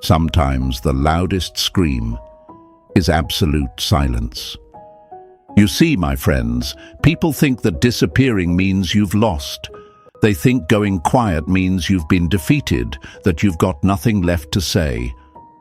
Sometimes the loudest scream is absolute silence. You see, my friends, people think that disappearing means you've lost. They think going quiet means you've been defeated, that you've got nothing left to say.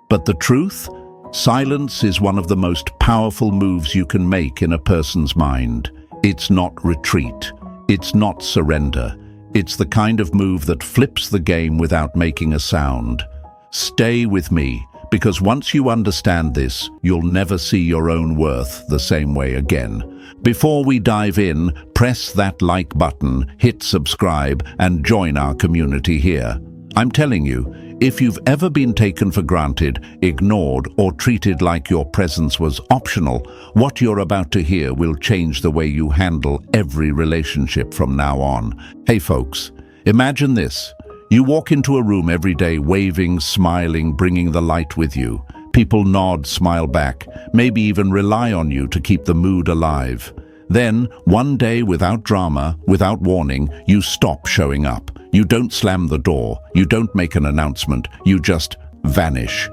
But the truth? Silence is one of the most powerful moves you can make in a person's mind. It's not retreat. It's not surrender. It's the kind of move that flips the game without making a sound. Stay with me, because once you understand this, you'll never see your own worth the same way again. Before we dive in, press that like button, hit subscribe, and join our community here. I'm telling you, if you've ever been taken for granted, ignored, or treated like your presence was optional, what you're about to hear will change the way you handle every relationship from now on. Hey folks, imagine this. You walk into a room every day waving, smiling, bringing the light with you. People nod, smile back, maybe even rely on you to keep the mood alive. Then, one day without drama, without warning, you stop showing up. You don't slam the door, you don't make an announcement, you just vanish.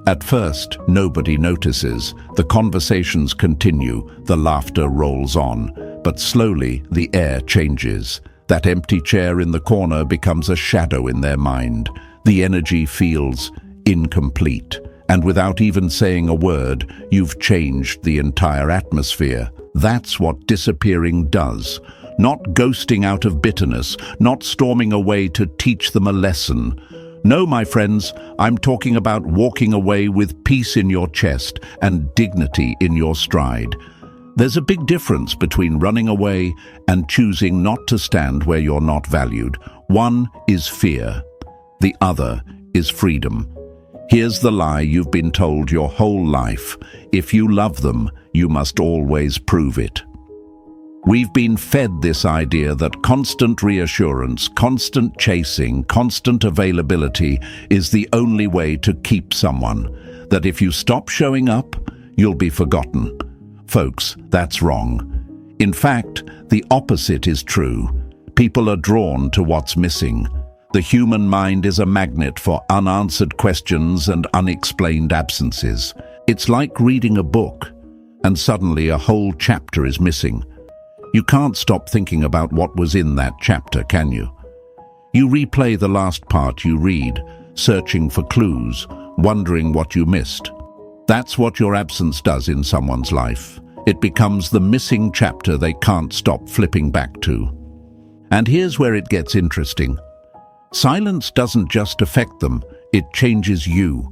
At first, nobody notices. The conversations continue, the laughter rolls on. But slowly, the air changes. That empty chair in the corner becomes a shadow in their mind. The energy feels incomplete. And without even saying a word, you've changed the entire atmosphere. That's what disappearing does. Not ghosting out of bitterness, not storming away to teach them a lesson. No, my friends, I'm talking about walking away with peace in your chest and dignity in your stride. There's a big difference between running away and choosing not to stand where you're not valued. One is fear. The other is freedom. Here's the lie you've been told your whole life. If you love them, you must always prove it. We've been fed this idea that constant reassurance, constant chasing, constant availability is the only way to keep someone. That if you stop showing up, you'll be forgotten. Folks, that's wrong. In fact, the opposite is true. People are drawn to what's missing. The human mind is a magnet for unanswered questions and unexplained absences. It's like reading a book, and suddenly a whole chapter is missing. You can't stop thinking about what was in that chapter, can you? You replay the last part you read, searching for clues, wondering what you missed. That's what your absence does in someone's life. It becomes the missing chapter they can't stop flipping back to. And here's where it gets interesting. Silence doesn't just affect them, it changes you.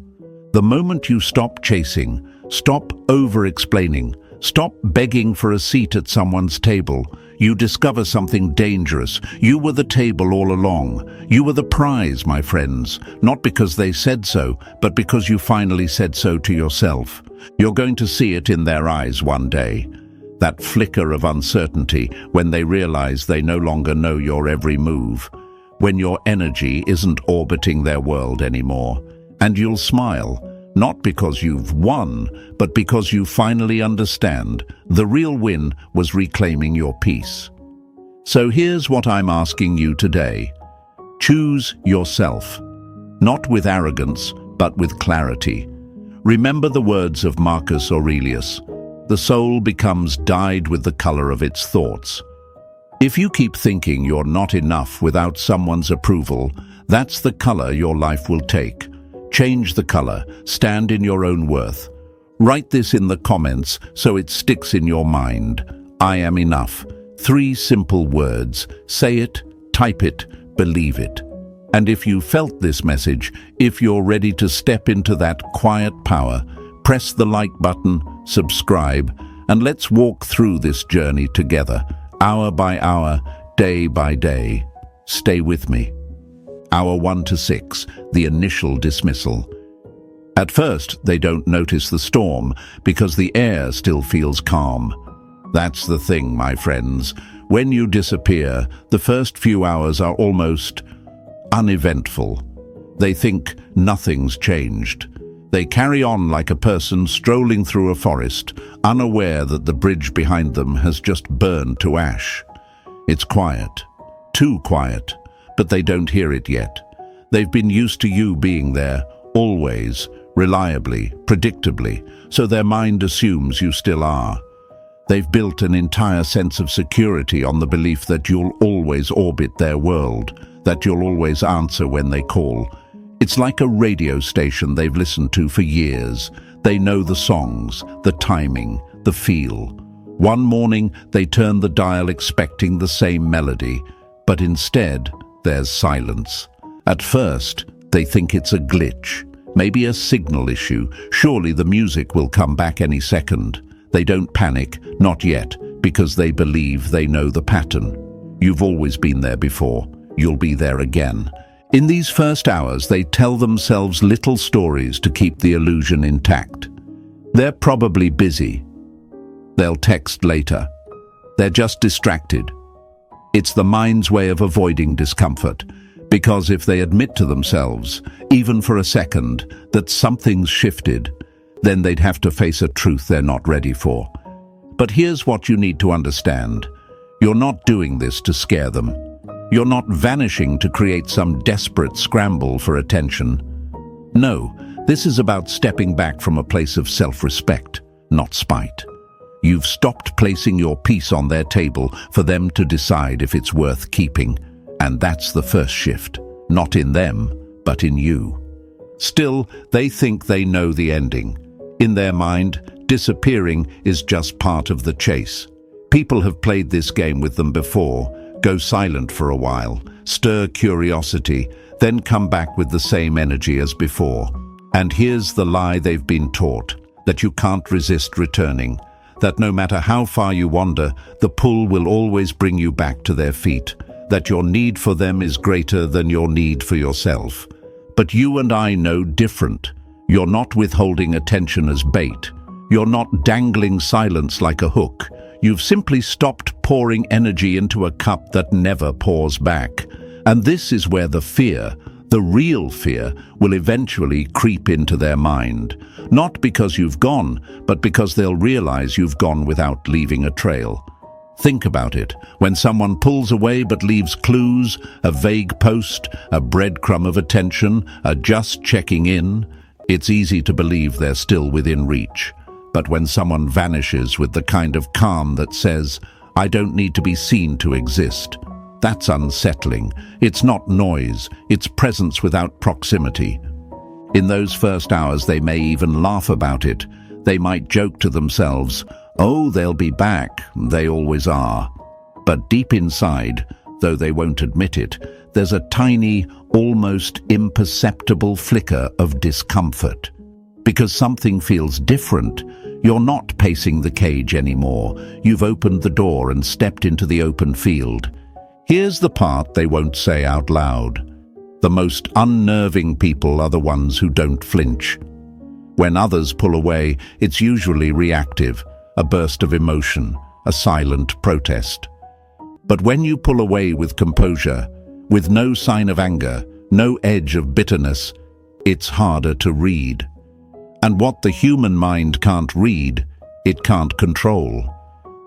The moment you stop chasing, stop over-explaining, stop begging for a seat at someone's table, you discover something dangerous. You were the table all along. You were the prize, my friends, not because they said so, but because you finally said so to yourself. You're going to see it in their eyes one day. That flicker of uncertainty when they realize they no longer know your every move. When your energy isn't orbiting their world anymore. And you'll smile. Not because you've won, but because you finally understand the real win was reclaiming your peace. So here's what I'm asking you today. Choose yourself, not with arrogance, but with clarity. Remember the words of Marcus Aurelius. The soul becomes dyed with the color of its thoughts. If you keep thinking you're not enough without someone's approval, that's the color your life will take. Change the color, stand in your own worth. Write this in the comments so it sticks in your mind. I am enough. 3 simple words. Say it, type it, believe it. And if you felt this message, if you're ready to step into that quiet power, press the like button, subscribe, and let's walk through this journey together, hour by hour, day by day. Stay with me. Hour 1 to 6, the initial dismissal. At first, they don't notice the storm because the air still feels calm. That's the thing, my friends. When you disappear, the first few hours are almost uneventful. They think nothing's changed. They carry on like a person strolling through a forest, unaware that the bridge behind them has just burned to ash. It's quiet, too quiet. But they don't hear it yet. They've been used to you being there, always, reliably, predictably, so their mind assumes you still are. They've built an entire sense of security on the belief that you'll always orbit their world, that you'll always answer when they call. It's like a radio station they've listened to for years. They know the songs, the timing, the feel. One morning, they turn the dial expecting the same melody, but instead, there's silence. At first, they think it's a glitch, maybe a signal issue. Surely the music will come back any second. They don't panic, not yet, because they believe they know the pattern. You've always been there before. You'll be there again. In these first hours, they tell themselves little stories to keep the illusion intact. They're probably busy. They'll text later. They're just distracted. It's the mind's way of avoiding discomfort, because if they admit to themselves, even for a second, that something's shifted, then they'd have to face a truth they're not ready for. But here's what you need to understand. You're not doing this to scare them. You're not vanishing to create some desperate scramble for attention. No, this is about stepping back from a place of self-respect, not spite. You've stopped placing your piece on their table for them to decide if it's worth keeping. And that's the first shift, not in them, but in you. Still, they think they know the ending. In their mind, disappearing is just part of the chase. People have played this game with them before. Go silent for a while, stir curiosity, then come back with the same energy as before. And here's the lie they've been taught, that you can't resist returning, that no matter how far you wander, the pull will always bring you back to their feet, that your need for them is greater than your need for yourself. But you and I know different. You're not withholding attention as bait. You're not dangling silence like a hook. You've simply stopped pouring energy into a cup that never pours back. And this is where the fear, the real fear, will eventually creep into their mind. Not because you've gone, but because they'll realize you've gone without leaving a trail. Think about it. When someone pulls away but leaves clues, a vague post, a breadcrumb of attention, a just checking in, it's easy to believe they're still within reach. But when someone vanishes with the kind of calm that says, "I don't need to be seen to exist," that's unsettling. It's not noise, it's presence without proximity. In those first hours, they may even laugh about it. They might joke to themselves, "Oh, they'll be back, they always are." But deep inside, though they won't admit it, there's a tiny, almost imperceptible flicker of discomfort. Because something feels different. You're not pacing the cage anymore. You've opened the door and stepped into the open field. Here's the part they won't say out loud. The most unnerving people are the ones who don't flinch. When others pull away, it's usually reactive, a burst of emotion, a silent protest. But when you pull away with composure, with no sign of anger, no edge of bitterness, it's harder to read. And what the human mind can't read, it can't control.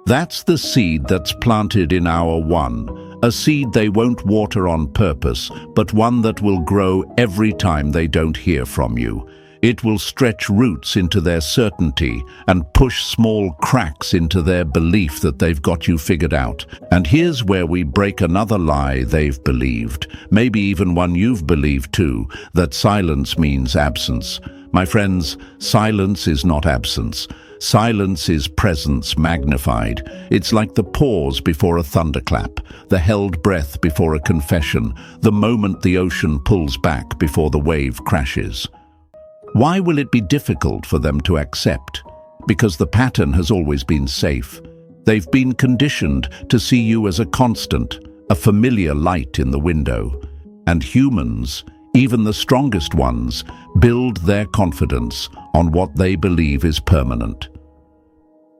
That's the seed that's planted in hour one, a seed they won't water on purpose, but one that will grow every time they don't hear from you. It will stretch roots into their certainty and push small cracks into their belief that they've got you figured out. And here's where we break another lie they've believed, maybe even one you've believed too, that silence means absence. My friends, silence is not absence. Silence is presence magnified. It's like the pause before a thunderclap, the held breath before a confession, the moment the ocean pulls back before the wave crashes. Why will it be difficult for them to accept? Because the pattern has always been safe. They've been conditioned to see you as a constant, a familiar light in the window. And humans, even the strongest ones, build their confidence on what they believe is permanent.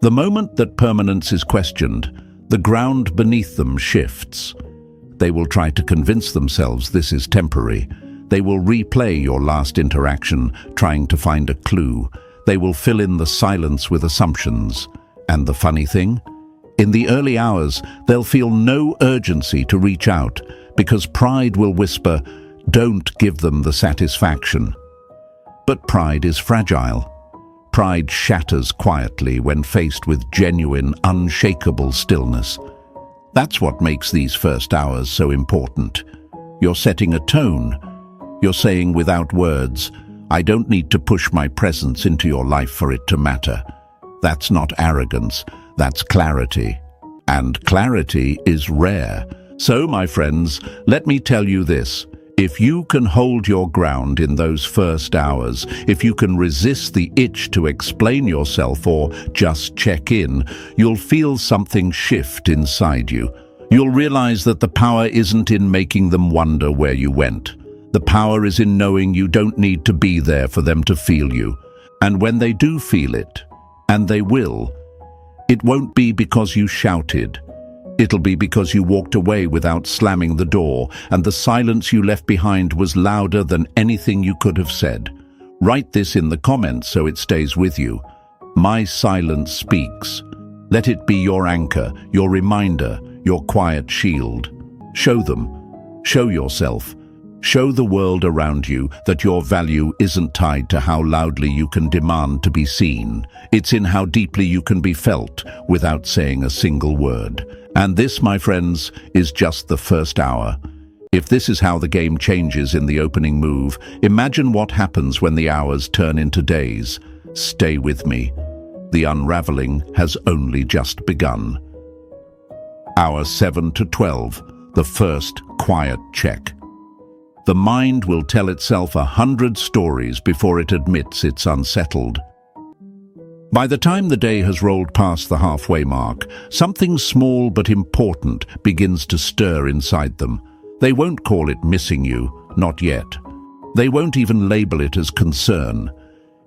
The moment that permanence is questioned, the ground beneath them shifts. They will try to convince themselves this is temporary. They will replay your last interaction, trying to find a clue. They will fill in the silence with assumptions. And the funny thing? In the early hours, they'll feel no urgency to reach out, because pride will whisper, "Don't give them the satisfaction." But pride is fragile. Pride shatters quietly when faced with genuine, unshakable stillness. That's what makes these first hours so important. You're setting a tone. You're saying without words, I don't need to push my presence into your life for it to matter. That's not arrogance, that's clarity. And clarity is rare. So, my friends, let me tell you this. If you can hold your ground in those first hours, if you can resist the itch to explain yourself or just check in, you'll feel something shift inside you. You'll realize that the power isn't in making them wonder where you went. The power is in knowing you don't need to be there for them to feel you. And when they do feel it, and they will, it won't be because you shouted. It'll be because you walked away without slamming the door, and the silence you left behind was louder than anything you could have said. Write this in the comments so it stays with you. My silence speaks. Let it be your anchor, your reminder, your quiet shield. Show them. Show yourself. Show the world around you that your value isn't tied to how loudly you can demand to be seen. It's in how deeply you can be felt without saying a single word. And this, my friends, is just the first hour. If this is how the game changes in the opening move, imagine what happens when the hours turn into days. Stay with me. The unraveling has only just begun. Hour 7 to 12, the first quiet check. The mind will tell itself 100 stories before it admits it's unsettled. By the time the day has rolled past the halfway mark, something small but important begins to stir inside them. They won't call it missing you, not yet. They won't even label it as concern.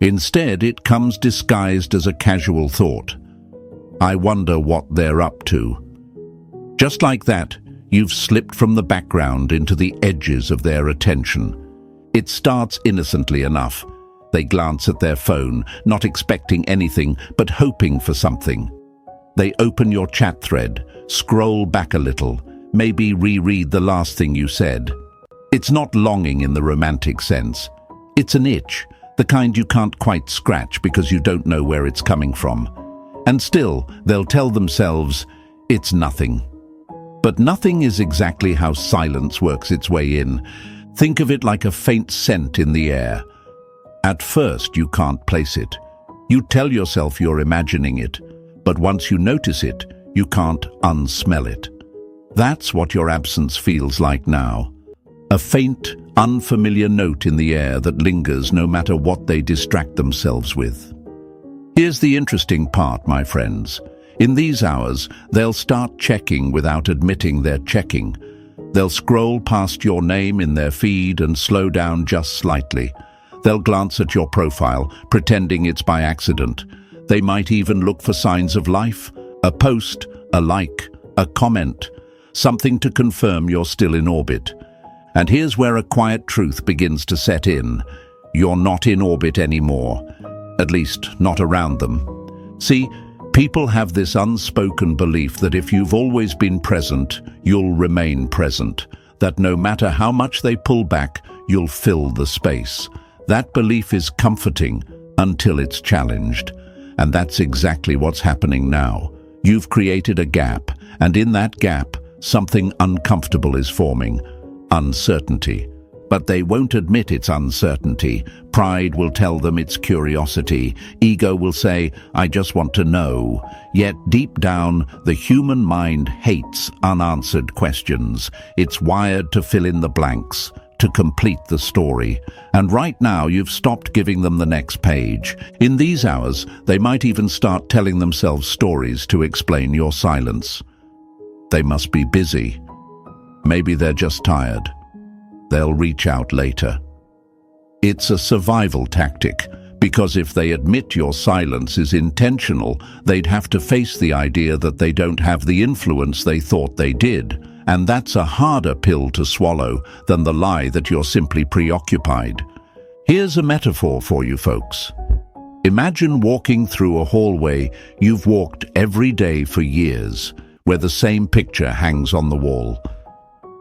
Instead, it comes disguised as a casual thought. I wonder what they're up to. Just like that, you've slipped from the background into the edges of their attention. It starts innocently enough. They glance at their phone, not expecting anything, but hoping for something. They open your chat thread, scroll back a little, maybe reread the last thing you said. It's not longing in the romantic sense. It's an itch, the kind you can't quite scratch because you don't know where it's coming from. And still, they'll tell themselves, it's nothing. But nothing is exactly how silence works its way in. Think of it like a faint scent in the air. At first, you can't place it. You tell yourself you're imagining it, but once you notice it, you can't unsmell it. That's what your absence feels like now. A faint, unfamiliar note in the air that lingers no matter what they distract themselves with. Here's the interesting part, my friends. In these hours, they'll start checking without admitting they're checking. They'll scroll past your name in their feed and slow down just slightly. They'll glance at your profile, pretending it's by accident. They might even look for signs of life, a post, a like, a comment, something to confirm you're still in orbit. And here's where a quiet truth begins to set in. You're not in orbit anymore, at least not around them. See, people have this unspoken belief that if you've always been present, you'll remain present, that no matter how much they pull back, you'll fill the space. That belief is comforting until it's challenged. And that's exactly what's happening now. You've created a gap, and in that gap, something uncomfortable is forming. Uncertainty. But they won't admit it's uncertainty. Pride will tell them it's curiosity. Ego will say, I just want to know. Yet deep down, the human mind hates unanswered questions. It's wired to fill in the blanks, to complete the story. And right now, you've stopped giving them the next page. In these hours, they might even start telling themselves stories to explain your silence. They must be busy. Maybe they're just tired. They'll reach out later. It's a survival tactic, because if they admit your silence is intentional, they'd have to face the idea that they don't have the influence they thought they did. And that's a harder pill to swallow than the lie that you're simply preoccupied. Here's a metaphor for you folks. Imagine walking through a hallway you've walked every day for years, where the same picture hangs on the wall.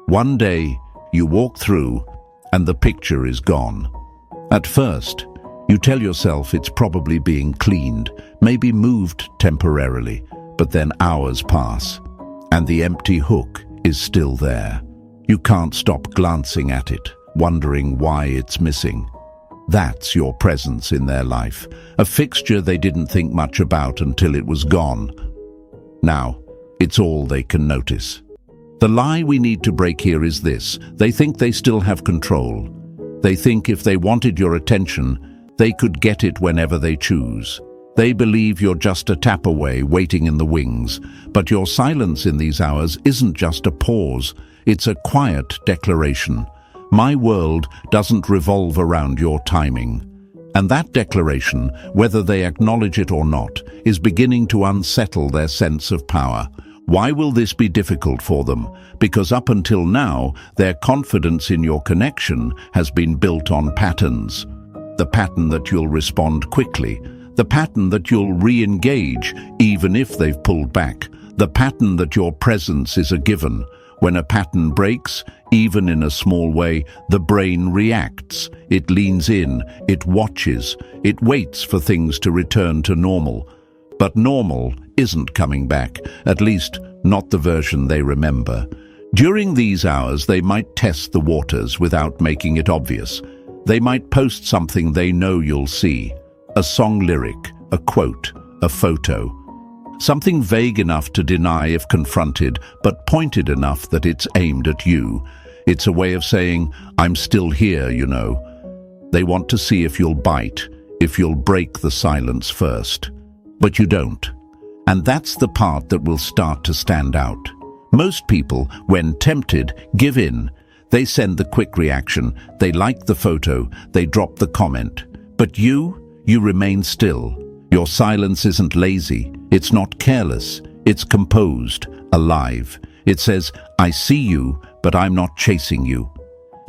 One day, you walk through, and the picture is gone. At first, You tell yourself it's probably being cleaned, maybe moved temporarily, but then hours pass, and the empty hook is still there. You can't stop glancing at it, wondering why it's missing. That's your presence in their life, a fixture they didn't think much about until it was gone. Now, it's all they can notice. The lie we need to break here is this: they think they still have control. They think if they wanted your attention, they could get it whenever they choose. They believe you're just a tap away, waiting in the wings. But your silence in these hours isn't just a pause, it's a quiet declaration. My world doesn't revolve around your timing. And that declaration, whether they acknowledge it or not, is beginning to unsettle their sense of power. Why will this be difficult for them? Because up until now, their confidence in your connection has been built on patterns. The pattern that you'll respond quickly, the pattern that you'll re-engage even if they've pulled back, the pattern that your presence is a given. When a pattern breaks, even in a small way, the brain reacts. It leans in, it watches, it waits for things to return to normal. But normal isn't coming back, at least not the version they remember. During these hours, they might test the waters without making it obvious. They might post something they know you'll see, a song lyric, a quote, a photo. Something vague enough to deny if confronted, but pointed enough that it's aimed at you. It's a way of saying, I'm still here, you know. They want to see if you'll bite, if you'll break the silence first. But you don't. And that's the part that will start to stand out. Most people, when tempted, give in. They send the quick reaction, they like the photo, they drop the comment. But you remain still. Your silence isn't lazy, it's not careless, it's composed, alive. It says, I see you, but I'm not chasing you.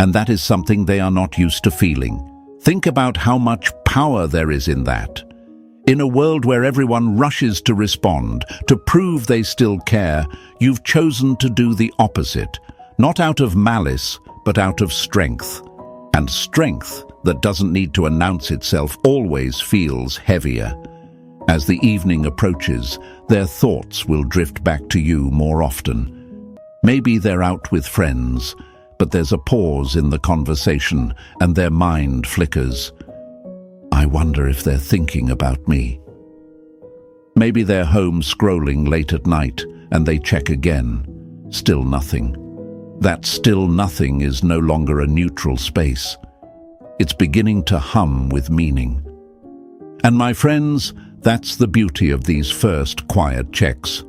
And that is something they are not used to feeling. Think about how much power there is in that. In a world where everyone rushes to respond, to prove they still care, you've chosen to do the opposite. Not out of malice, but out of strength. And strength that doesn't need to announce itself always feels heavier. As the evening approaches, their thoughts will drift back to you more often. Maybe they're out with friends, but there's a pause in the conversation and their mind flickers. I wonder if they're thinking about me. Maybe they're home scrolling late at night and they check again. Still nothing. That still nothing is no longer a neutral space. It's beginning to hum with meaning. And my friends, that's the beauty of these first quiet checks.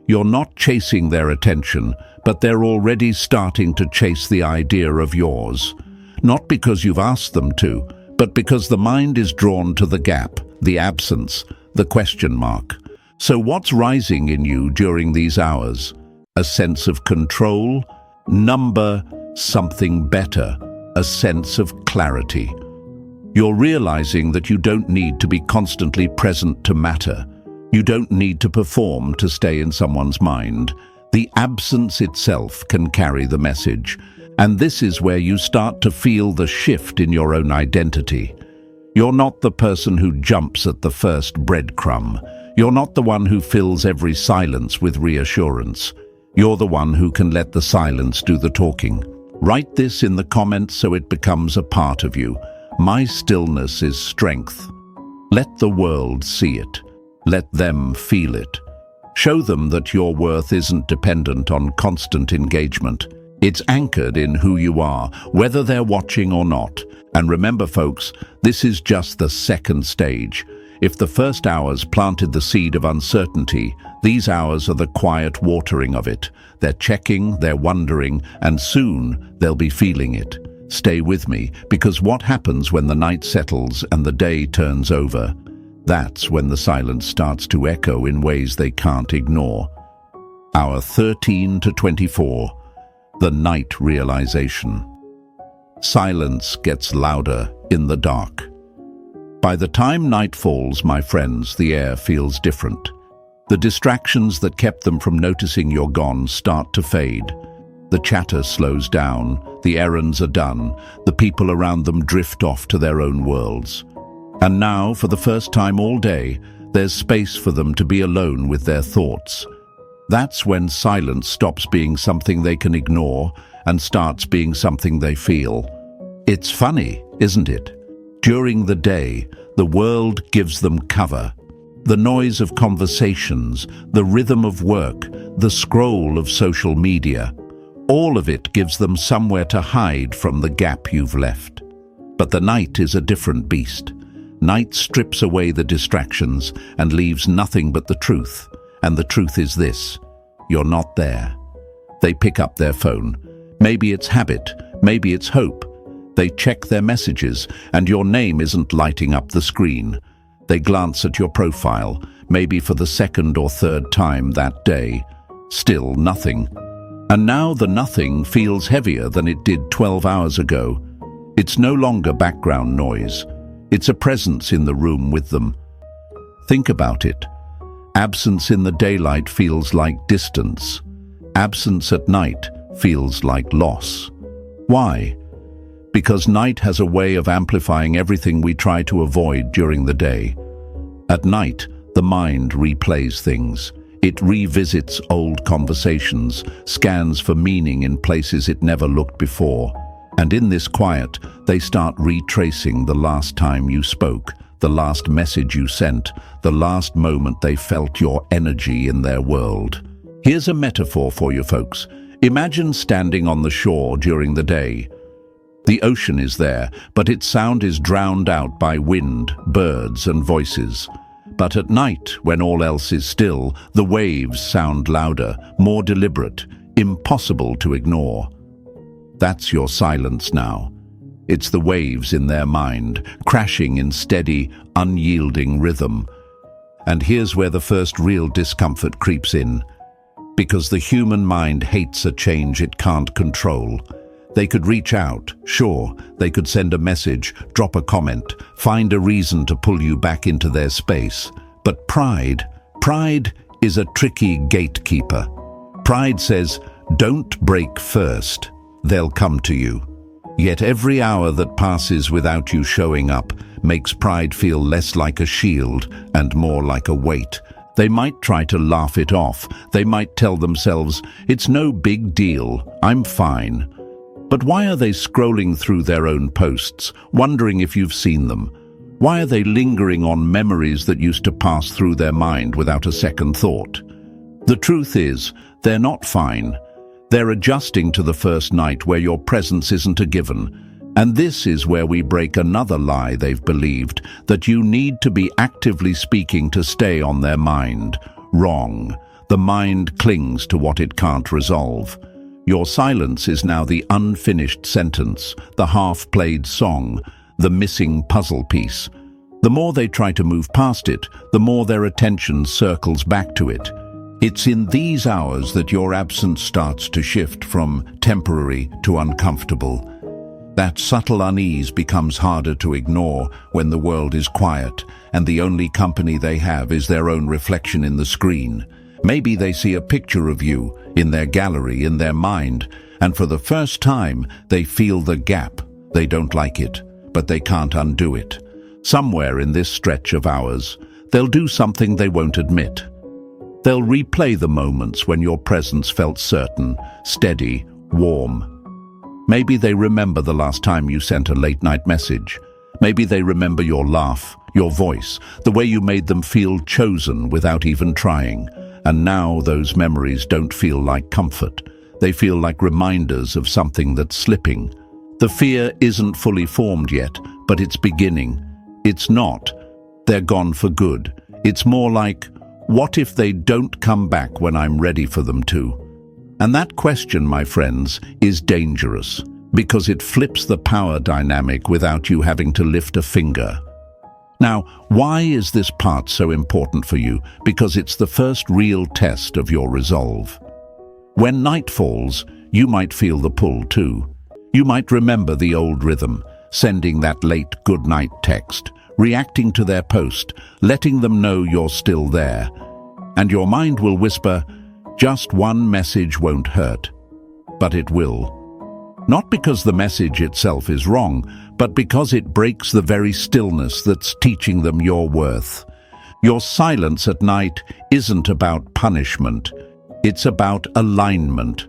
You're not chasing their attention, but they're already starting to chase the idea of yours. Not because you've asked them to, but because the mind is drawn to the gap, the absence, the question mark. So what's rising in you during these hours? A sense of control? Something better, a sense of clarity. You're realizing that you don't need to be constantly present to matter. You don't need to perform to stay in someone's mind. The absence itself can carry the message. And this is where you start to feel the shift in your own identity. You're not the person who jumps at the first breadcrumb. You're not the one who fills every silence with reassurance. You're the one who can let the silence do the talking. Write this in the comments so it becomes a part of you. My stillness is strength. Let the world see it. Let them feel it. Show them that your worth isn't dependent on constant engagement. It's anchored in who you are, whether they're watching or not. And remember, folks, this is just the second stage. If the first hours planted the seed of uncertainty, these hours are the quiet watering of it. They're checking, they're wondering, and soon they'll be feeling it. Stay with me, because what happens when the night settles and the day turns over? That's when the silence starts to echo in ways they can't ignore. Hour 13 to 24. The night realization. Silence gets louder in the dark. By the time night falls, my friends, the air feels different. The distractions that kept them from noticing you're gone start to fade. The chatter slows down, the errands are done, the people around them drift off to their own worlds. And now, for the first time all day, there's space for them to be alone with their thoughts. That's when silence stops being something they can ignore and starts being something they feel. It's funny, isn't it? During the day, the world gives them cover. The noise of conversations, the rhythm of work, the scroll of social media, all of it gives them somewhere to hide from the gap you've left. But the night is a different beast. Night strips away the distractions and leaves nothing but the truth. And the truth is this: you're not there. They pick up their phone. Maybe it's habit, maybe it's hope. They check their messages, and your name isn't lighting up the screen. They glance at your profile, maybe for the second or third time that day. Still nothing. And now the nothing feels heavier than it did 12 hours ago. It's no longer background noise. It's a presence in the room with them. Think about it. Absence in the daylight feels like distance. Absence at night feels like loss. Why? Because night has a way of amplifying everything we try to avoid during the day. At night, the mind replays things. It revisits old conversations, scans for meaning in places it never looked before. And in this quiet, they start retracing the last time you spoke, the last message you sent, the last moment they felt your energy in their world. Here's a metaphor for you folks. Imagine standing on the shore during the day. The ocean is there, but its sound is drowned out by wind, birds, and voices. But at night, when all else is still, the waves sound louder, more deliberate, impossible to ignore. That's your silence now. It's the waves in their mind, crashing in steady, unyielding rhythm. And here's where the first real discomfort creeps in. Because the human mind hates a change it can't control. They could reach out, sure, they could send a message, drop a comment, find a reason to pull you back into their space. But pride is a tricky gatekeeper. Pride says, don't break first, they'll come to you. Yet every hour that passes without you showing up makes pride feel less like a shield and more like a weight. They might try to laugh it off. They might tell themselves, it's no big deal, I'm fine. But why are they scrolling through their own posts, wondering if you've seen them? Why are they lingering on memories that used to pass through their mind without a second thought? The truth is, they're not fine. They're adjusting to the first night where your presence isn't a given. And this is where we break another lie they've believed, that you need to be actively speaking to stay on their mind. Wrong. The mind clings to what it can't resolve. Your silence is now the unfinished sentence, the half-played song, the missing puzzle piece. The more they try to move past it, the more their attention circles back to it. It's in these hours that your absence starts to shift from temporary to uncomfortable. That subtle unease becomes harder to ignore when the world is quiet and the only company they have is their own reflection in the screen. Maybe they see a picture of you in their gallery, in their mind, and for the first time they feel the gap. They don't like it, but they can't undo it. Somewhere in this stretch of hours, they'll do something they won't admit. They'll replay the moments when your presence felt certain, steady, warm. Maybe they remember the last time you sent a late-night message. Maybe they remember your laugh, your voice, the way you made them feel chosen without even trying. And now those memories don't feel like comfort. They feel like reminders of something that's slipping. The fear isn't fully formed yet, but it's beginning. It's not, they're gone for good. It's more like, what if they don't come back when I'm ready for them to? And that question, my friends, is dangerous, because it flips the power dynamic without you having to lift a finger. Now, why is this part so important for you? Because it's the first real test of your resolve. When night falls, you might feel the pull too. You might remember the old rhythm, sending that late goodnight text, reacting to their post, letting them know you're still there. And your mind will whisper, just one message won't hurt. But it will. Not because the message itself is wrong, but because it breaks the very stillness that's teaching them your worth. Your silence at night isn't about punishment. It's about alignment.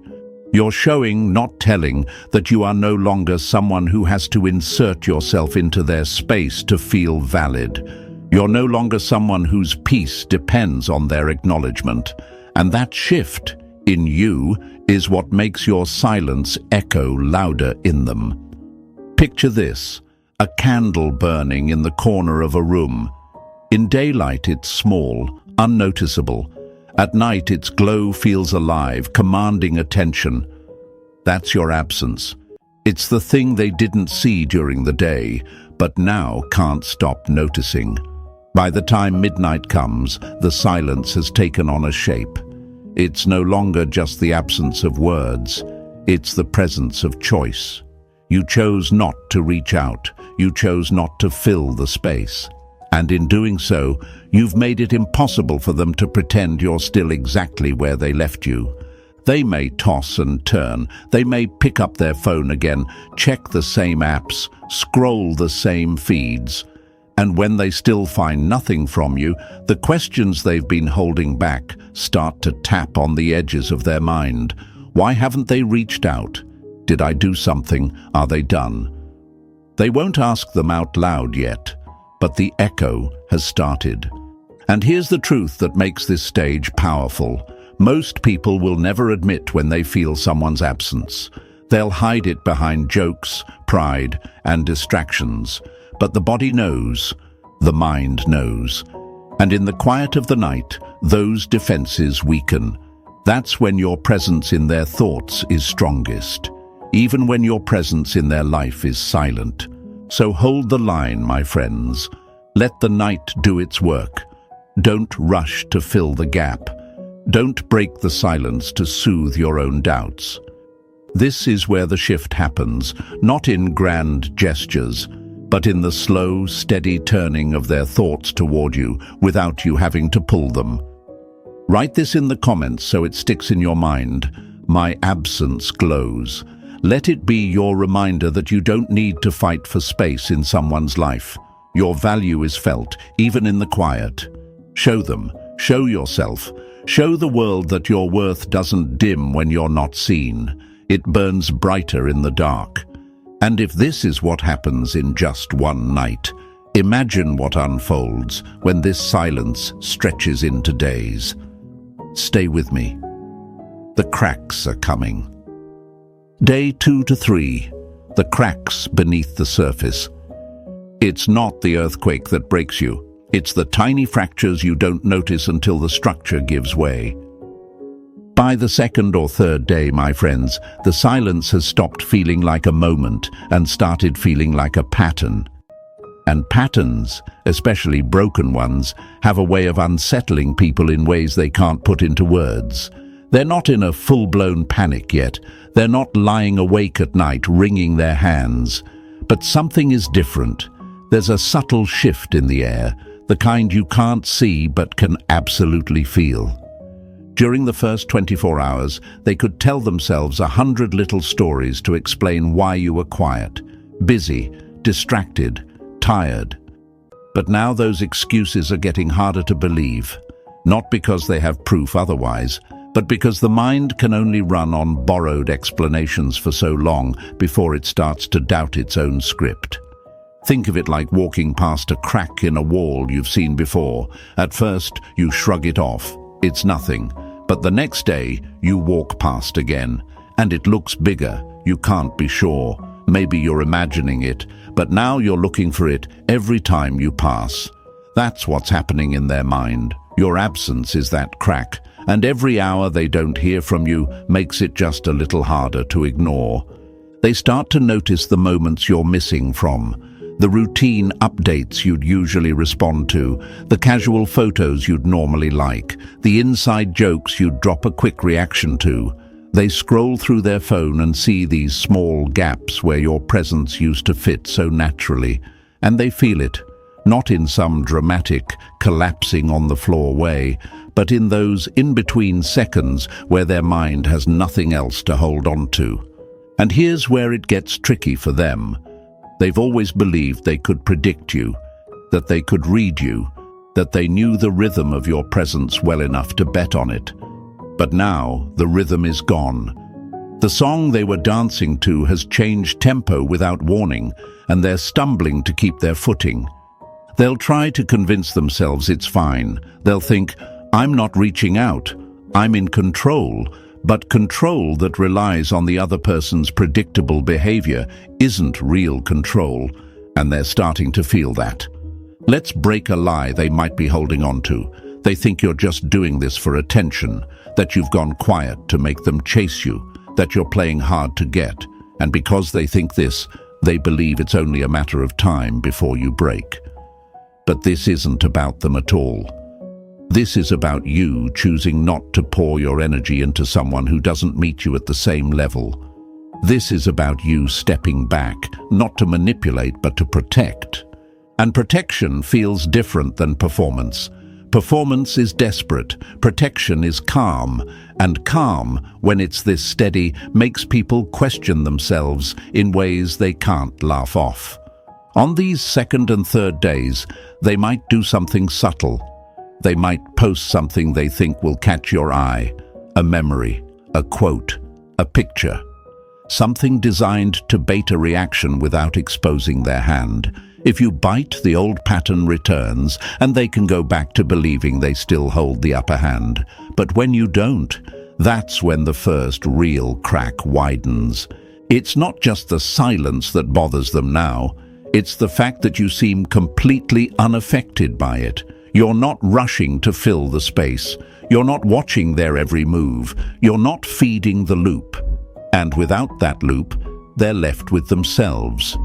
You're showing, not telling, that you are no longer someone who has to insert yourself into their space to feel valid. You're no longer someone whose peace depends on their acknowledgement. And that shift in you is what makes your silence echo louder in them. Picture this: a candle burning in the corner of a room. In daylight it's small, unnoticeable. At night its glow feels alive, commanding attention. That's your absence. It's the thing they didn't see during the day, but now can't stop noticing. By the time midnight comes, the silence has taken on a shape. It's no longer just the absence of words. It's the presence of choice. You chose not to reach out. You chose not to fill the space. And in doing so, you've made it impossible for them to pretend you're still exactly where they left you. They may toss and turn. They may pick up their phone again, check the same apps, scroll the same feeds. And when they still find nothing from you, the questions they've been holding back start to tap on the edges of their mind. Why haven't they reached out? Did I do something? Are they done? They won't ask them out loud yet, but the echo has started. And here's the truth that makes this stage powerful. Most people will never admit when they feel someone's absence. They'll hide it behind jokes, pride, and distractions. But the body knows, the mind knows. And in the quiet of the night, those defenses weaken. That's when your presence in their thoughts is strongest, even when your presence in their life is silent. So hold the line, my friends. Let the night do its work. Don't rush to fill the gap. Don't break the silence to soothe your own doubts. This is where the shift happens, not in grand gestures, but in the slow, steady turning of their thoughts toward you without you having to pull them. Write this in the comments so it sticks in your mind. My absence glows. Let it be your reminder that you don't need to fight for space in someone's life. Your value is felt, even in the quiet. Show them, show yourself, show the world that your worth doesn't dim when you're not seen. It burns brighter in the dark. And if this is what happens in just one night, imagine what unfolds when this silence stretches into days. Stay with me. The cracks are coming. Day 2 to 3, the cracks beneath the surface. It's not the earthquake that breaks you. It's the tiny fractures you don't notice until the structure gives way. By the second or third day, my friends, the silence has stopped feeling like a moment and started feeling like a pattern. And patterns, especially broken ones, have a way of unsettling people in ways they can't put into words. They're not in a full-blown panic yet. They're not lying awake at night, wringing their hands. But something is different. There's a subtle shift in the air, the kind you can't see but can absolutely feel. During the first 24 hours, they could tell themselves 100 little stories to explain why you were quiet, busy, distracted, tired. But now those excuses are getting harder to believe, not because they have proof otherwise, but because the mind can only run on borrowed explanations for so long before it starts to doubt its own script. Think of it like walking past a crack in a wall you've seen before. At first, you shrug it off. It's nothing. But the next day, you walk past again, and it looks bigger. You can't be sure. Maybe you're imagining it, but now you're looking for it every time you pass. That's what's happening in their mind. Your absence is that crack, and every hour they don't hear from you makes it just a little harder to ignore. They start to notice the moments you're missing from, the routine updates you'd usually respond to, the casual photos you'd normally like, the inside jokes you'd drop a quick reaction to. They scroll through their phone and see these small gaps where your presence used to fit so naturally, and they feel it, not in some dramatic, collapsing on the floor way, but in those in-between seconds where their mind has nothing else to hold on to. And here's where it gets tricky for them. They've always believed they could predict you, that they could read you, that they knew the rhythm of your presence well enough to bet on it. But now the rhythm is gone. The song they were dancing to has changed tempo without warning, and they're stumbling to keep their footing. They'll try to convince themselves it's fine. They'll think, I'm not reaching out, I'm in control. But control that relies on the other person's predictable behavior isn't real control, and they're starting to feel that. Let's break a lie they might be holding on to. They think you're just doing this for attention, that you've gone quiet to make them chase you, that you're playing hard to get, and because they think this, they believe it's only a matter of time before you break. But this isn't about them at all. This is about you choosing not to pour your energy into someone who doesn't meet you at the same level. This is about you stepping back, not to manipulate but to protect. And protection feels different than performance. Performance is desperate, protection is calm, and calm, when it's this steady, makes people question themselves in ways they can't laugh off. On these second and third days, they might do something subtle. They might post something they think will catch your eye, a memory, a quote, a picture. Something designed to bait a reaction without exposing their hand. If you bite, the old pattern returns, and they can go back to believing they still hold the upper hand. But when you don't, that's when the first real crack widens. It's not just the silence that bothers them now. It's the fact that you seem completely unaffected by it. You're not rushing to fill the space. You're not watching their every move. You're not feeding the loop. And without that loop, they're left with themselves.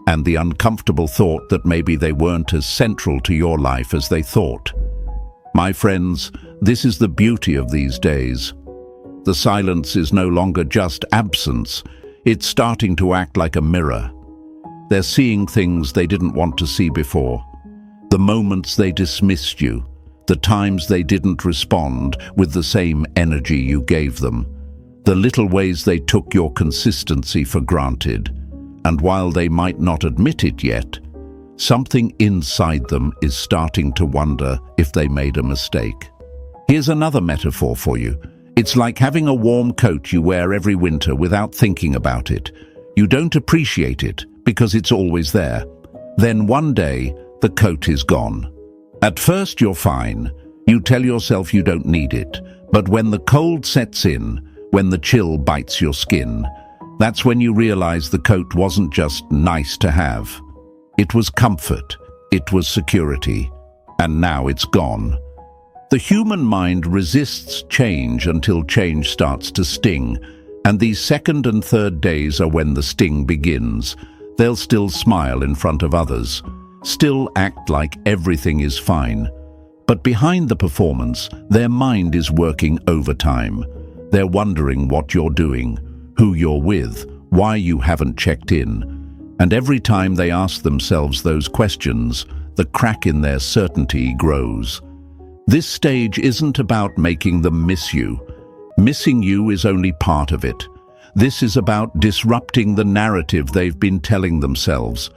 And the uncomfortable thought that maybe they weren't as central to your life as they thought. My friends, this is the beauty of these days. The silence is no longer just absence. It's starting to act like a mirror. They're seeing things they didn't want to see before. The moments they dismissed you, the times they didn't respond with the same energy you gave them, the little ways they took your consistency for granted. And while they might not admit it yet, something inside them is starting to wonder if they made a mistake. Here's another metaphor for you. It's like having a warm coat you wear every winter without thinking about it. You don't appreciate it because it's always there. Then one day, the coat is gone. At first you're fine. You tell yourself you don't need it. But when the cold sets in, when the chill bites your skin, that's when you realize the coat wasn't just nice to have. It was comfort. It was security. And now it's gone. The human mind resists change until change starts to sting. And these second and third days are when the sting begins. They'll still smile in front of others. Still act like everything is fine. But behind the performance, their mind is working overtime. They're wondering what you're doing, who you're with, why you haven't checked in. And every time they ask themselves those questions, the crack in their certainty grows. This stage isn't about making them miss you. Missing you is only part of it. This is about disrupting the narrative they've been telling themselves.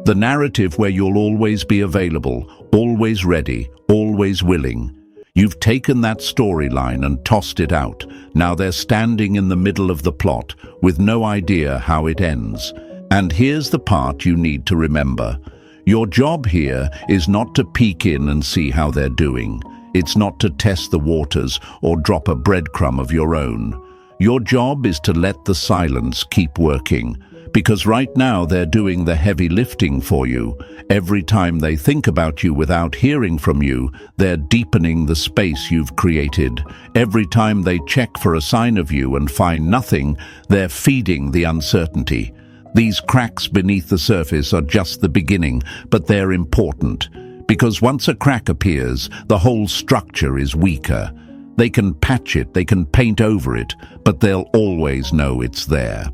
The narrative where you'll always be available, always ready, always willing. You've taken that storyline and tossed it out. Now they're standing in the middle of the plot with no idea how it ends. And here's the part you need to remember. Your job here is not to peek in and see how they're doing. It's not to test the waters or drop a breadcrumb of your own. Your job is to let the silence keep working. Because right now they're doing the heavy lifting for you. Every time they think about you without hearing from you, they're deepening the space you've created. Every time they check for a sign of you and find nothing, they're feeding the uncertainty. These cracks beneath the surface are just the beginning, but they're important. Because once a crack appears, the whole structure is weaker. They can patch it, they can paint over it, but they'll always know it's there.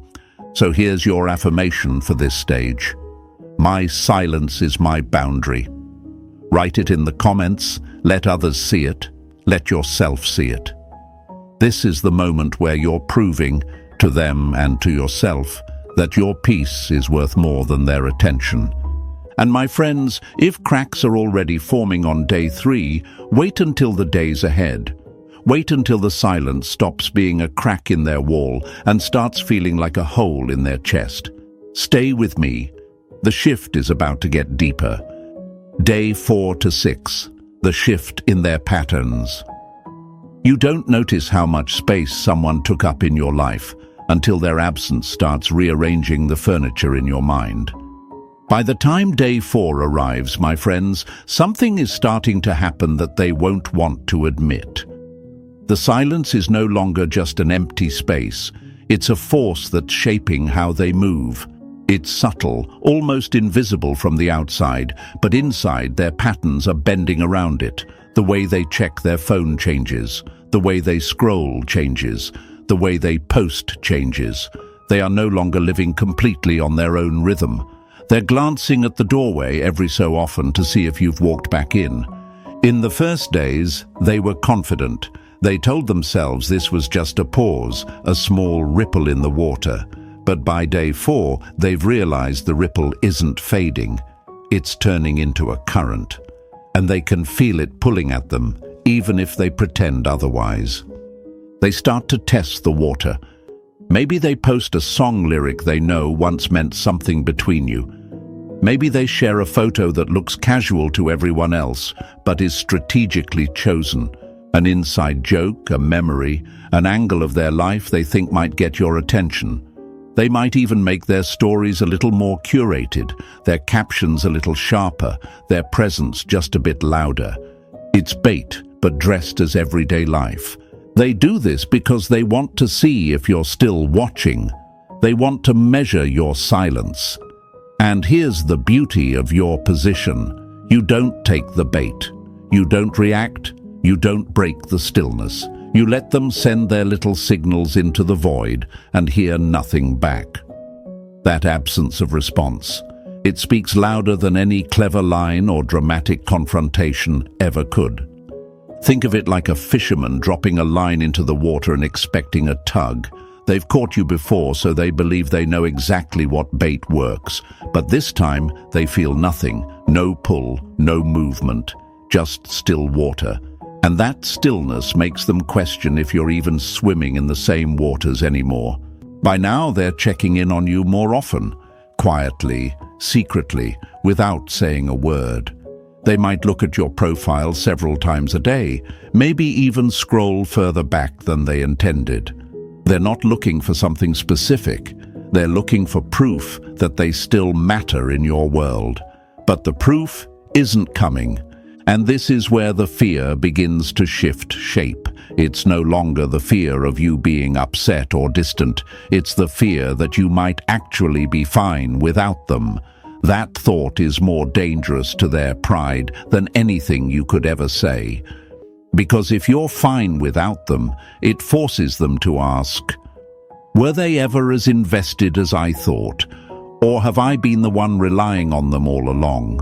So here's your affirmation for this stage. My silence is my boundary. Write it in the comments, let others see it, let yourself see it. This is the moment where you're proving, to them and to yourself, that your peace is worth more than their attention. And my friends, if cracks are already forming on day 3, wait until the days ahead. Wait until the silence stops being a crack in their wall and starts feeling like a hole in their chest. Stay with me. The shift is about to get deeper. Day 4 to 6, the shift in their patterns. You don't notice how much space someone took up in your life until their absence starts rearranging the furniture in your mind. By the time day 4 arrives, my friends, something is starting to happen that they won't want to admit. The silence is no longer just an empty space. It's a force that's shaping how they move. It's subtle, almost invisible from the outside, but inside their patterns are bending around it. The way they check their phone changes. The way they scroll changes. The way they post changes. They are no longer living completely on their own rhythm. They're glancing at the doorway every so often to see if you've walked back in. In the first days, they were confident. They told themselves this was just a pause, a small ripple in the water. But by day 4, they've realized the ripple isn't fading. It's turning into a current. And they can feel it pulling at them, even if they pretend otherwise. They start to test the water. Maybe they post a song lyric they know once meant something between you. Maybe they share a photo that looks casual to everyone else, but is strategically chosen. An inside joke, a memory, an angle of their life they think might get your attention. They might even make their stories a little more curated, their captions a little sharper, their presence just a bit louder. It's bait, but dressed as everyday life. They do this because they want to see if you're still watching. They want to measure your silence. And here's the beauty of your position. You don't take the bait. You don't react. You don't break the stillness. You let them send their little signals into the void and hear nothing back. That absence of response, it speaks louder than any clever line or dramatic confrontation ever could. Think of it like a fisherman dropping a line into the water and expecting a tug. They've caught you before, so they believe they know exactly what bait works. But this time, they feel nothing. No pull, no movement, just still water. And that stillness makes them question if you're even swimming in the same waters anymore. By now, they're checking in on you more often, quietly, secretly, without saying a word. They might look at your profile several times a day, maybe even scroll further back than they intended. They're not looking for something specific. They're looking for proof that they still matter in your world. But the proof isn't coming. And this is where the fear begins to shift shape. It's no longer the fear of you being upset or distant. It's the fear that you might actually be fine without them. That thought is more dangerous to their pride than anything you could ever say. Because if you're fine without them, it forces them to ask, were they ever as invested as I thought? Or have I been the one relying on them all along?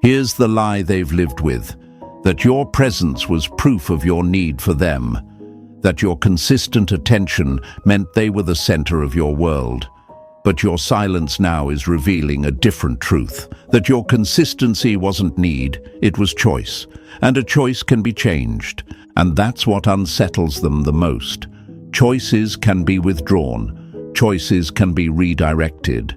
Here's the lie they've lived with, that your presence was proof of your need for them, that your consistent attention meant they were the center of your world. But your silence now is revealing a different truth, that your consistency wasn't need, it was choice, and a choice can be changed, and that's what unsettles them the most. Choices can be withdrawn, choices can be redirected.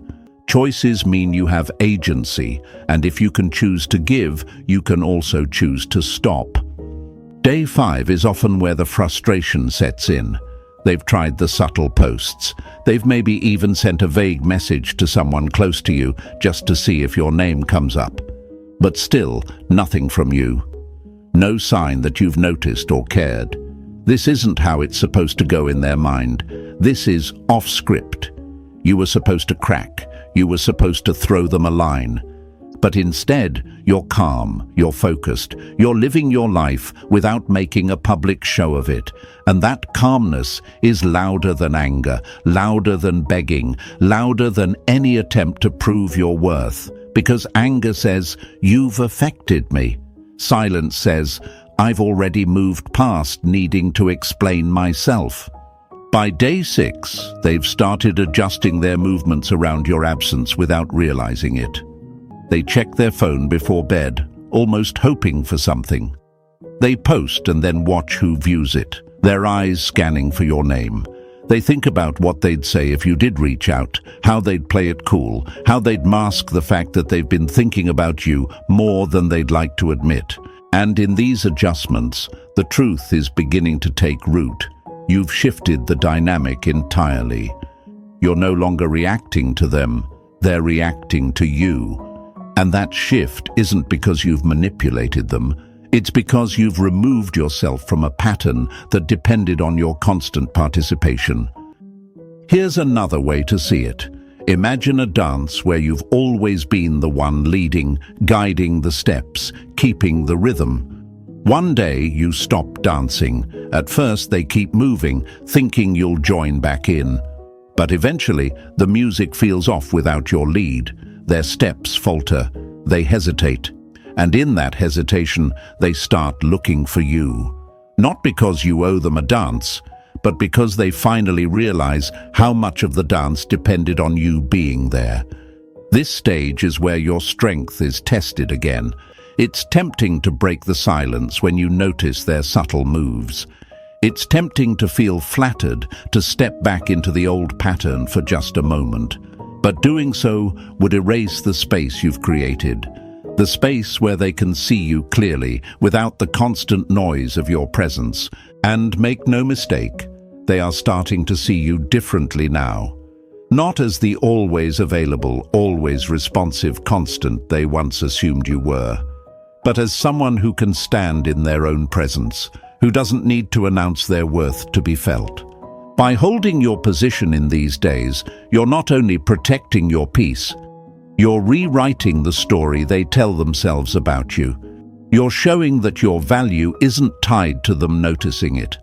Choices mean you have agency, and if you can choose to give, you can also choose to stop. Day 5 is often where the frustration sets in. They've tried the subtle posts. They've maybe even sent a vague message to someone close to you just to see if your name comes up. But still, nothing from you. No sign that you've noticed or cared. This isn't how it's supposed to go in their mind. This is off script. You were supposed to crack. You were supposed to throw them a line. But instead, you're calm, you're focused, you're living your life without making a public show of it. And that calmness is louder than anger, louder than begging, louder than any attempt to prove your worth. Because anger says, you've affected me. Silence says, I've already moved past needing to explain myself. By day 6, they've started adjusting their movements around your absence without realizing it. They check their phone before bed, almost hoping for something. They post and then watch who views it, their eyes scanning for your name. They think about what they'd say if you did reach out, how they'd play it cool, how they'd mask the fact that they've been thinking about you more than they'd like to admit. And in these adjustments, the truth is beginning to take root. You've shifted the dynamic entirely. You're no longer reacting to them, they're reacting to you. And that shift isn't because you've manipulated them. It's because you've removed yourself from a pattern that depended on your constant participation. Here's another way to see it. Imagine a dance where you've always been the one leading, guiding the steps, keeping the rhythm. One day you stop dancing. At first they keep moving, thinking you'll join back in. But eventually the music feels off without your lead. Their steps falter, they hesitate. And in that hesitation, they start looking for you. Not because you owe them a dance, but because they finally realize how much of the dance depended on you being there. This stage is where your strength is tested again. It's tempting to break the silence when you notice their subtle moves. It's tempting to feel flattered, to step back into the old pattern for just a moment. But doing so would erase the space you've created. The space where they can see you clearly, without the constant noise of your presence. And make no mistake, they are starting to see you differently now. Not as the always available, always responsive constant they once assumed you were, but as someone who can stand in their own presence, who doesn't need to announce their worth to be felt. By holding your position in these days, you're not only protecting your peace, you're rewriting the story they tell themselves about you. You're showing that your value isn't tied to them noticing it.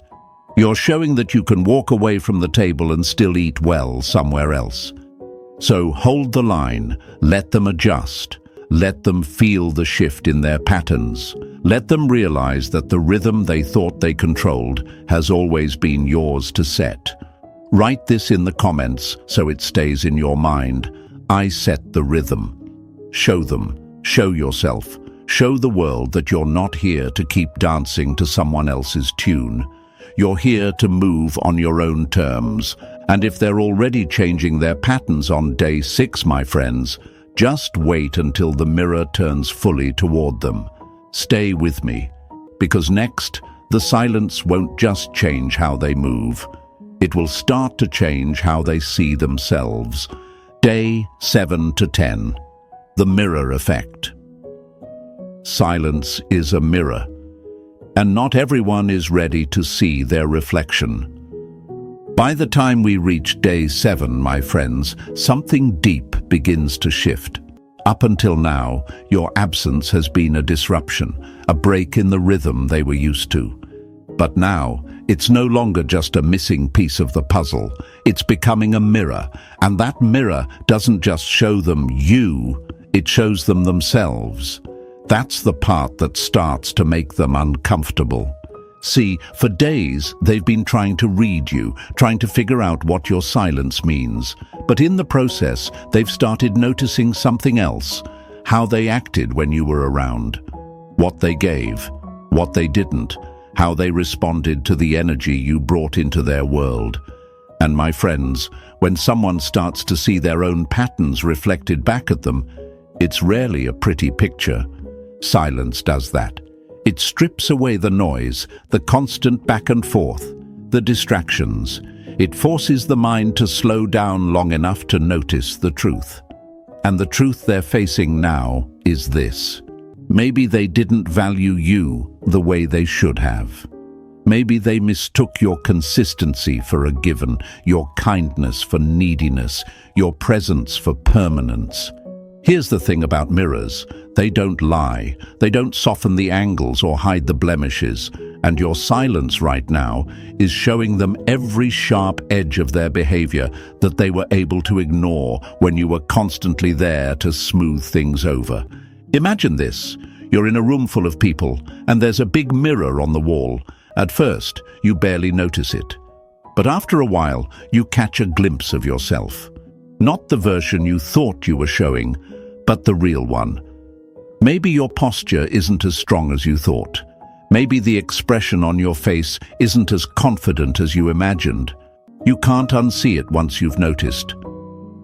You're showing that you can walk away from the table and still eat well somewhere else. So hold the line, let them adjust, let them feel the shift in their patterns. Let them realize that the rhythm they thought they controlled has always been yours to set. Write this in the comments so it stays in your mind. I set the rhythm. Show them, show yourself, show the world that you're not here to keep dancing to someone else's tune. You're here to move on your own terms. And if they're already changing their patterns on day 6, my friends, just wait until the mirror turns fully toward them. Stay with me, because next, the silence won't just change how they move. It will start to change how they see themselves. Day 7 to 10. The mirror effect. Silence is a mirror, and not everyone is ready to see their reflection. By the time we reach day 7, my friends, something deep begins to shift. Up until now, your absence has been a disruption, a break in the rhythm they were used to. But now, it's no longer just a missing piece of the puzzle. It's becoming a mirror, and that mirror doesn't just show them you, it shows them themselves. That's the part that starts to make them uncomfortable. See, for days, they've been trying to read you, trying to figure out what your silence means. But in the process, they've started noticing something else, how they acted when you were around, what they gave, what they didn't, how they responded to the energy you brought into their world. And my friends, when someone starts to see their own patterns reflected back at them, it's rarely a pretty picture. Silence does that. It strips away the noise, the constant back and forth, the distractions. It forces the mind to slow down long enough to notice the truth. And the truth they're facing now is this. Maybe they didn't value you the way they should have. Maybe they mistook your consistency for a given, your kindness for neediness, your presence for permanence. Here's the thing about mirrors. They don't lie. They don't soften the angles or hide the blemishes. And your silence right now is showing them every sharp edge of their behavior that they were able to ignore when you were constantly there to smooth things over. Imagine this. You're in a room full of people, and there's a big mirror on the wall. At first, you barely notice it. But after a while, you catch a glimpse of yourself. Not the version you thought you were showing, but the real one. Maybe your posture isn't as strong as you thought. Maybe the expression on your face isn't as confident as you imagined. You can't unsee it once you've noticed.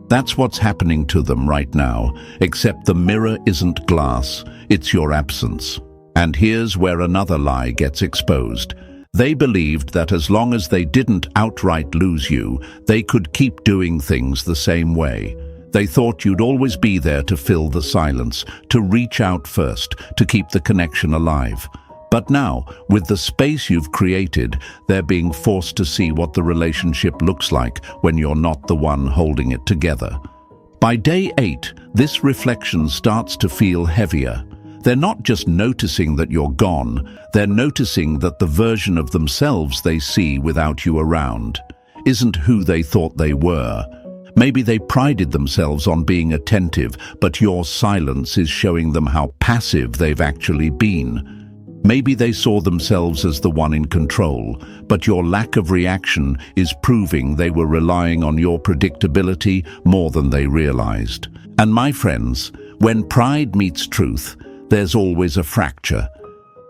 That's what's happening to them right now, except the mirror isn't glass, it's your absence. And here's where another lie gets exposed. They believed that as long as they didn't outright lose you, they could keep doing things the same way. They thought you'd always be there to fill the silence, to reach out first, to keep the connection alive. But now, with the space you've created, they're being forced to see what the relationship looks like when you're not the one holding it together. By day 8, this reflection starts to feel heavier. They're not just noticing that you're gone, they're noticing that the version of themselves they see without you around isn't who they thought they were. Maybe they prided themselves on being attentive, but your silence is showing them how passive they've actually been. Maybe they saw themselves as the one in control, but your lack of reaction is proving they were relying on your predictability more than they realized. And my friends, when pride meets truth, there's always a fracture.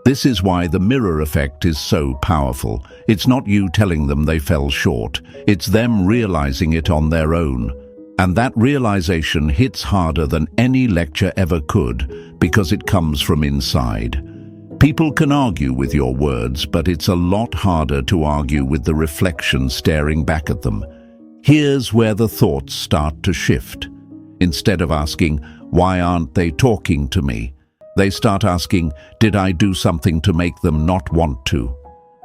This is why the mirror effect is so powerful. It's not you telling them they fell short, it's them realizing it on their own. And that realization hits harder than any lecture ever could, because it comes from inside. People can argue with your words, but it's a lot harder to argue with the reflection staring back at them. Here's where the thoughts start to shift. Instead of asking, "Why aren't they talking to me?" they start asking, "Did I do something to make them not want to?"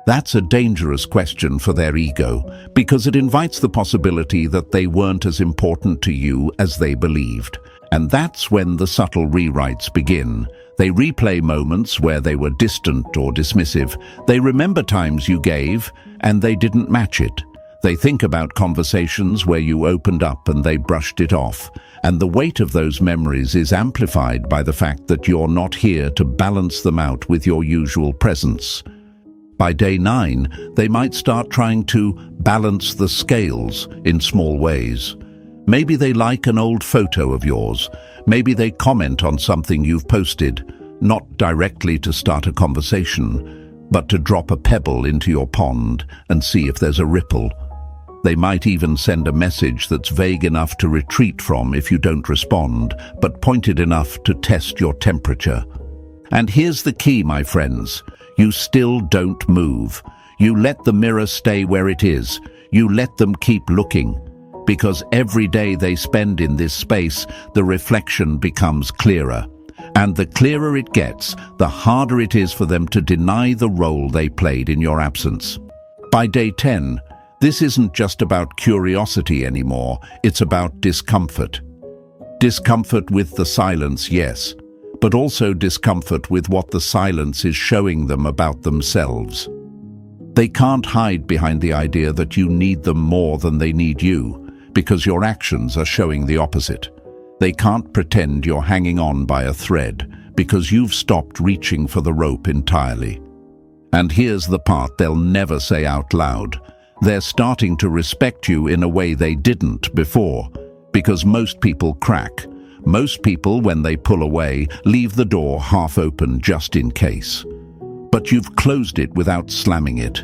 That's a dangerous question for their ego, because it invites the possibility that they weren't as important to you as they believed. And that's when the subtle rewrites begin. They replay moments where they were distant or dismissive. They remember times you gave, and they didn't match it. They think about conversations where you opened up and they brushed it off. And the weight of those memories is amplified by the fact that you're not here to balance them out with your usual presence. By day 9, they might start trying to balance the scales in small ways. Maybe they like an old photo of yours. Maybe they comment on something you've posted, not directly to start a conversation, but to drop a pebble into your pond and see if there's a ripple. They might even send a message that's vague enough to retreat from if you don't respond, but pointed enough to test your temperature. And here's the key, my friends. You still don't move. You let the mirror stay where it is. You let them keep looking. Because every day they spend in this space, the reflection becomes clearer. And the clearer it gets, the harder it is for them to deny the role they played in your absence. By day 10, this isn't just about curiosity anymore, it's about discomfort. Discomfort with the silence, yes, but also discomfort with what the silence is showing them about themselves. They can't hide behind the idea that you need them more than they need you, because your actions are showing the opposite. They can't pretend you're hanging on by a thread, because you've stopped reaching for the rope entirely. And here's the part they'll never say out loud. They're starting to respect you in a way they didn't before, because most people crack. Most people, when they pull away, leave the door half open just in case. But you've closed it without slamming it.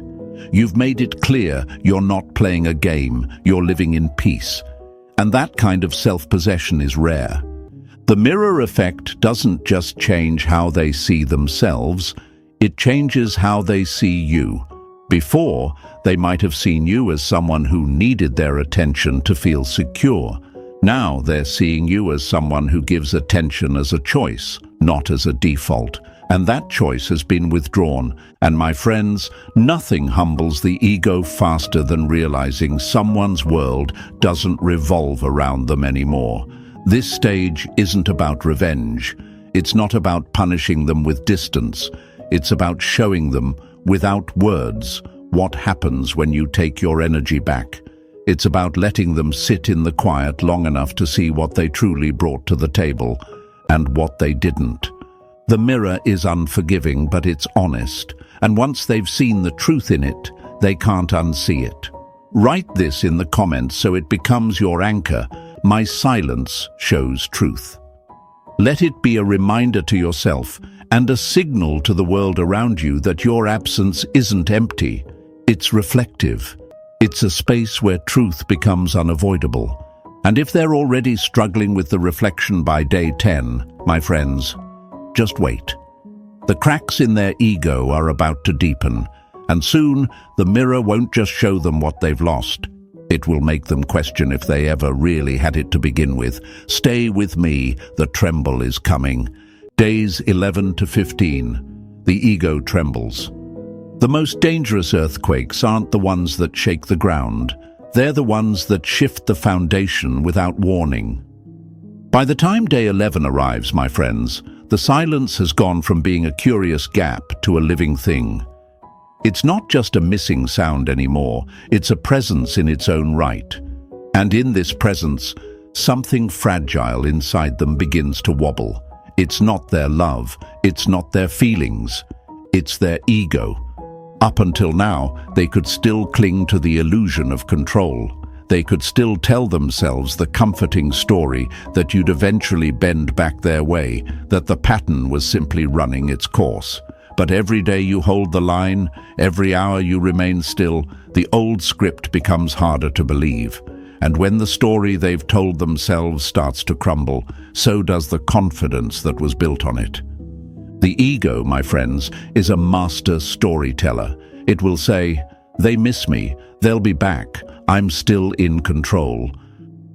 You've made it clear you're not playing a game, you're living in peace. And that kind of self-possession is rare. The mirror effect doesn't just change how they see themselves, it changes how they see you. Before, they might have seen you as someone who needed their attention to feel secure. Now they're seeing you as someone who gives attention as a choice, not as a default. And that choice has been withdrawn. And my friends, nothing humbles the ego faster than realizing someone's world doesn't revolve around them anymore. This stage isn't about revenge. It's not about punishing them with distance. It's about showing them, without words, what happens when you take your energy back. It's about letting them sit in the quiet long enough to see what they truly brought to the table and what they didn't. The mirror is unforgiving, but it's honest, and once they've seen the truth in it, they can't unsee it. Write this in the comments so it becomes your anchor. My silence shows truth. Let it be a reminder to yourself and a signal to the world around you that your absence isn't empty. It's reflective. It's a space where truth becomes unavoidable. And if they're already struggling with the reflection by day 10, my friends, just wait. The cracks in their ego are about to deepen, and soon the mirror won't just show them what they've lost. It will make them question if they ever really had it to begin with. Stay with me, the tremble is coming. Days 11 to 15, the ego trembles. The most dangerous earthquakes aren't the ones that shake the ground. They're the ones that shift the foundation without warning. By the time day 11 arrives, my friends, the silence has gone from being a curious gap to a living thing. It's not just a missing sound anymore, it's a presence in its own right. And in this presence, something fragile inside them begins to wobble. It's not their love, it's not their feelings, it's their ego. Up until now, they could still cling to the illusion of control. They could still tell themselves the comforting story that you'd eventually bend back their way, that the pattern was simply running its course. But every day you hold the line, every hour you remain still, the old script becomes harder to believe. And when the story they've told themselves starts to crumble, so does the confidence that was built on it. The ego, my friends, is a master storyteller. It will say, "They miss me, they'll be back, I'm still in control."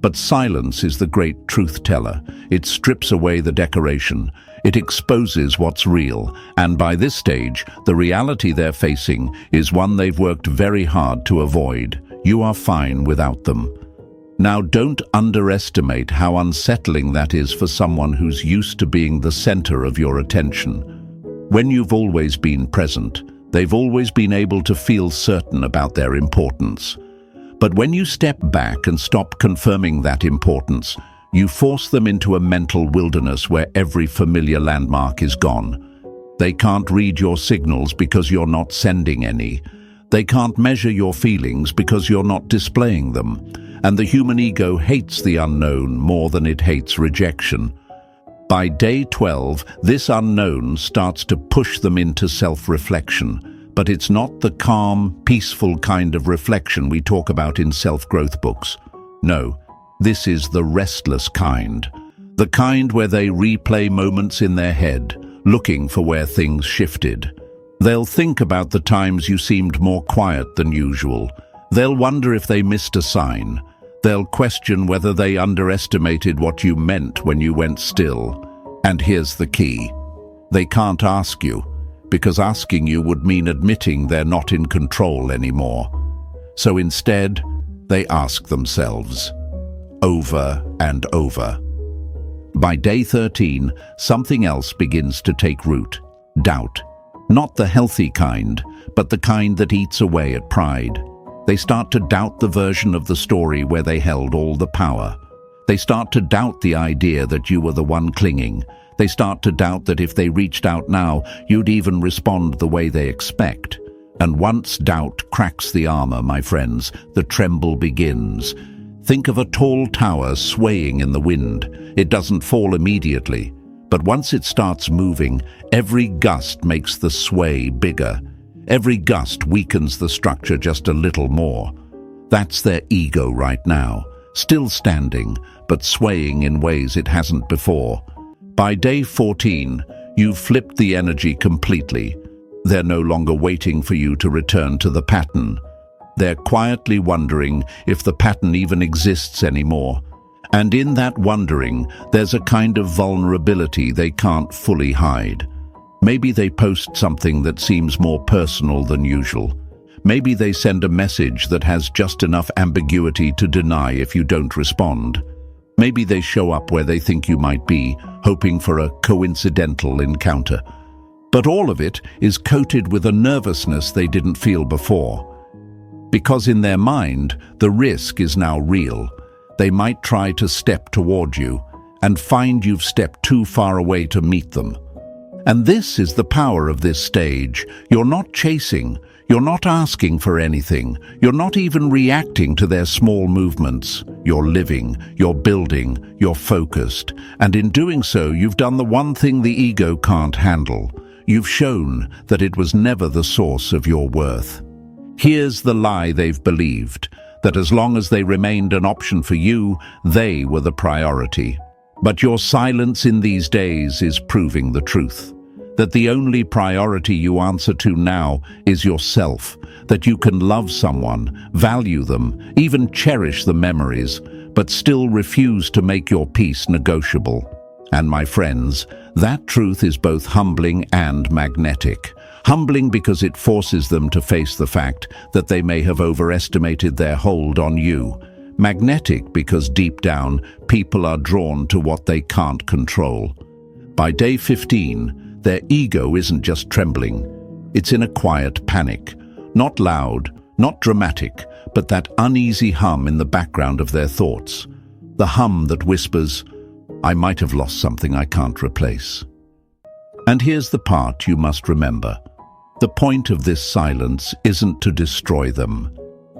But silence is the great truth teller. It strips away the decoration. It exposes what's real, and by this stage, the reality they're facing is one they've worked very hard to avoid. You are fine without them. Now, don't underestimate how unsettling that is for someone who's used to being the center of your attention. When you've always been present, they've always been able to feel certain about their importance. But when you step back and stop confirming that importance, you force them into a mental wilderness where every familiar landmark is gone. They can't read your signals because you're not sending any. They can't measure your feelings because you're not displaying them. And the human ego hates the unknown more than it hates rejection. By day 12, this unknown starts to push them into self-reflection. But it's not the calm, peaceful kind of reflection we talk about in self-growth books. No. This is the restless kind. The kind where they replay moments in their head, looking for where things shifted. They'll think about the times you seemed more quiet than usual. They'll wonder if they missed a sign. They'll question whether they underestimated what you meant when you went still. And here's the key. They can't ask you, because asking you would mean admitting they're not in control anymore. So instead, they ask themselves. Over and over. By day 13, something else begins to take root. Doubt. Not the healthy kind, but the kind that eats away at pride. They start to doubt the version of the story where they held all the power. They start to doubt the idea that you were the one clinging. They start to doubt that if they reached out now, you'd even respond the way they expect. And once doubt cracks the armor, my friends, the tremble begins. Think of a tall tower swaying in the wind. It doesn't fall immediately, but once it starts moving, every gust makes the sway bigger. Every gust weakens the structure just a little more. That's their ego right now, still standing, but swaying in ways it hasn't before. By day 14, you've flipped the energy completely. They're no longer waiting for you to return to the pattern. They're quietly wondering if the pattern even exists anymore. And in that wondering, there's a kind of vulnerability they can't fully hide. Maybe they post something that seems more personal than usual. Maybe they send a message that has just enough ambiguity to deny if you don't respond. Maybe they show up where they think you might be, hoping for a coincidental encounter. But all of it is coated with a nervousness they didn't feel before. Because in their mind, the risk is now real. They might try to step toward you and find you've stepped too far away to meet them. And this is the power of this stage. You're not chasing, You're not asking for anything. You're not even reacting to their small movements. You're living, you're building, you're focused. And in doing so, you've done the one thing the ego can't handle. You've shown that it was never the source of your worth. Here's the lie they've believed, that as long as they remained an option for you, they were the priority. But your silence in these days is proving the truth. That the only priority you answer to now is yourself, that you can love someone, value them, even cherish the memories, but still refuse to make your peace negotiable. And my friends, that truth is both humbling and magnetic. Humbling because it forces them to face the fact that they may have overestimated their hold on you. Magnetic because deep down, people are drawn to what they can't control. By day 15, their ego isn't just trembling. It's in a quiet panic. Not loud, not dramatic, but that uneasy hum in the background of their thoughts. The hum that whispers, "I might have lost something I can't replace." And here's the part you must remember. The point of this silence isn't to destroy them.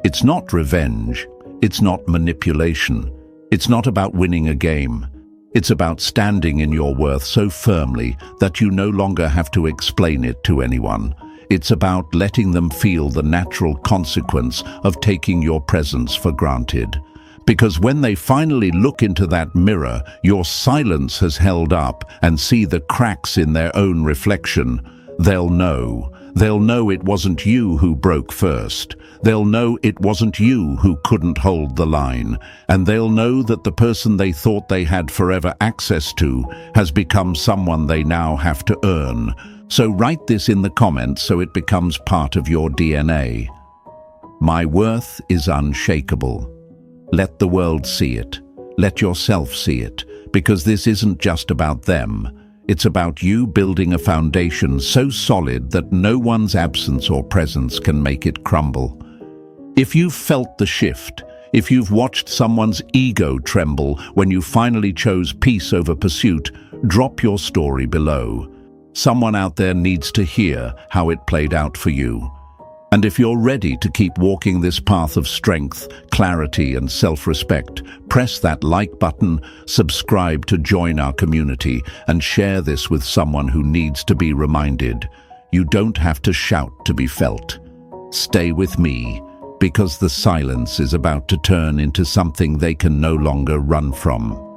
It's not revenge. It's not manipulation. It's not about winning a game. It's about standing in your worth so firmly that you no longer have to explain it to anyone. It's about letting them feel the natural consequence of taking your presence for granted. Because when they finally look into that mirror your silence has held up and see the cracks in their own reflection, they'll know. They'll know it wasn't you who broke first. They'll know it wasn't you who couldn't hold the line. And they'll know that the person they thought they had forever access to has become someone they now have to earn. So write this in the comments so it becomes part of your DNA. My worth is unshakable. Let the world see it. Let yourself see it. Because this isn't just about them. It's about you building a foundation so solid that no one's absence or presence can make it crumble. If you've felt the shift, if you've watched someone's ego tremble when you finally chose peace over pursuit, drop your story below. Someone out there needs to hear how it played out for you. And if you're ready to keep walking this path of strength, clarity, and self-respect, press that like button, subscribe to join our community, and share this with someone who needs to be reminded. You don't have to shout to be felt. Stay with me, because the silence is about to turn into something they can no longer run from.